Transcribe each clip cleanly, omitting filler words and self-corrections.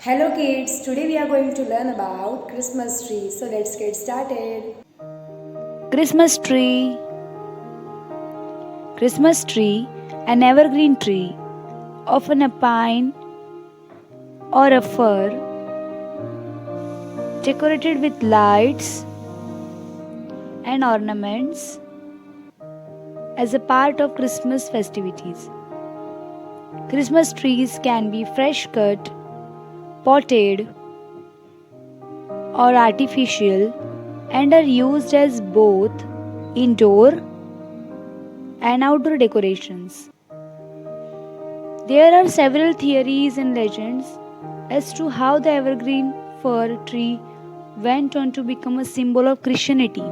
Hello kids, today we are going to learn about Christmas tree. So let's get started. Christmas tree. Christmas tree, an evergreen tree, often a pine or a fir, decorated with lights and ornaments as a part of Christmas festivities. Christmas trees can be fresh cut, potted, or artificial and are used as both indoor and outdoor decorations. There are several theories and legends as to how the evergreen fir tree went on to become a symbol of Christianity,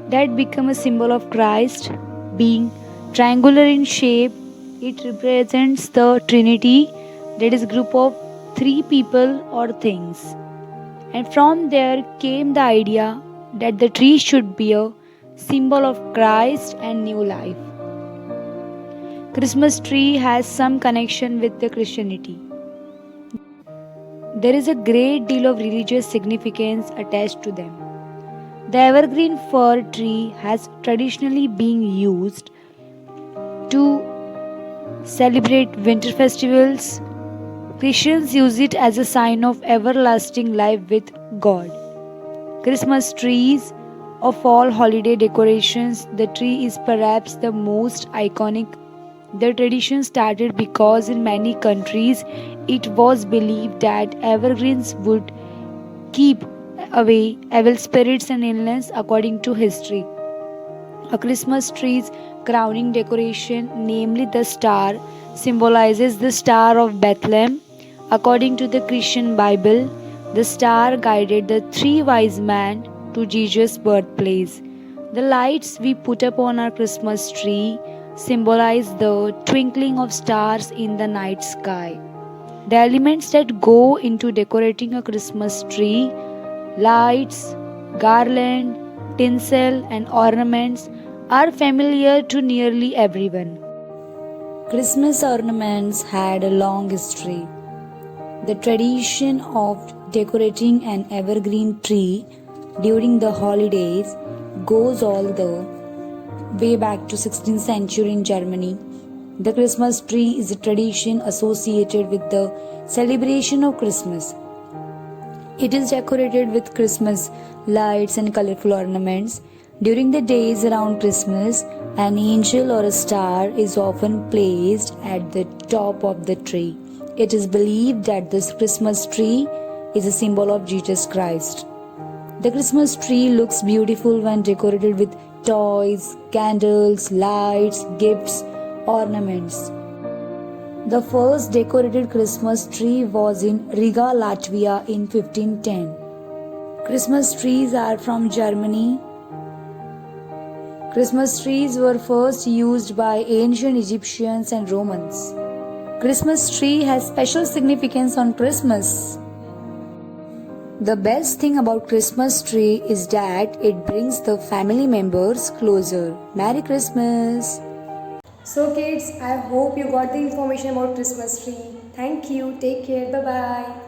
that became a symbol of Christ. Being triangular in shape, it represents the Trinity, that is, group of three people or things. And from there came the idea that the tree should be a symbol of Christ and new life. Christmas tree has some connection with the Christianity. There is a great deal of religious significance attached to them. The evergreen fir tree has traditionally been used to celebrate winter festivals. Christians use it as a sign of everlasting life with God. Christmas trees of all holiday decorations, the tree is perhaps the most iconic. The tradition started because in many countries it was believed that evergreens would keep away evil spirits and illness. According to history, a Christmas tree's crowning decoration, namely the star, symbolizes the Star of Bethlehem. According to the Christian Bible, the star guided the three wise men to Jesus' birthplace. The lights we put upon our Christmas tree symbolize the twinkling of stars in the night sky. The elements that go into decorating a Christmas tree, lights, garland, tinsel, and ornaments, are familiar to nearly everyone. Christmas ornaments had a long history. The tradition of decorating an evergreen tree during the holidays goes all the way back to 16th century in Germany. The Christmas tree is a tradition associated with the celebration of Christmas. It is decorated with Christmas lights and colorful ornaments. During the days around Christmas, an angel or a star is often placed at the top of the tree. It is believed that this Christmas tree is a symbol of Jesus Christ. The Christmas tree looks beautiful when decorated with toys, candles, lights, gifts, ornaments. The first decorated Christmas tree was in Riga, Latvia in 1510. Christmas trees are from Germany. Christmas trees were first used by ancient Egyptians and Romans. Christmas tree has special significance on Christmas. The best thing about Christmas tree is that it brings the family members closer. Merry Christmas! So kids, I hope you got the information about Christmas tree. Thank you. Take care. Bye bye.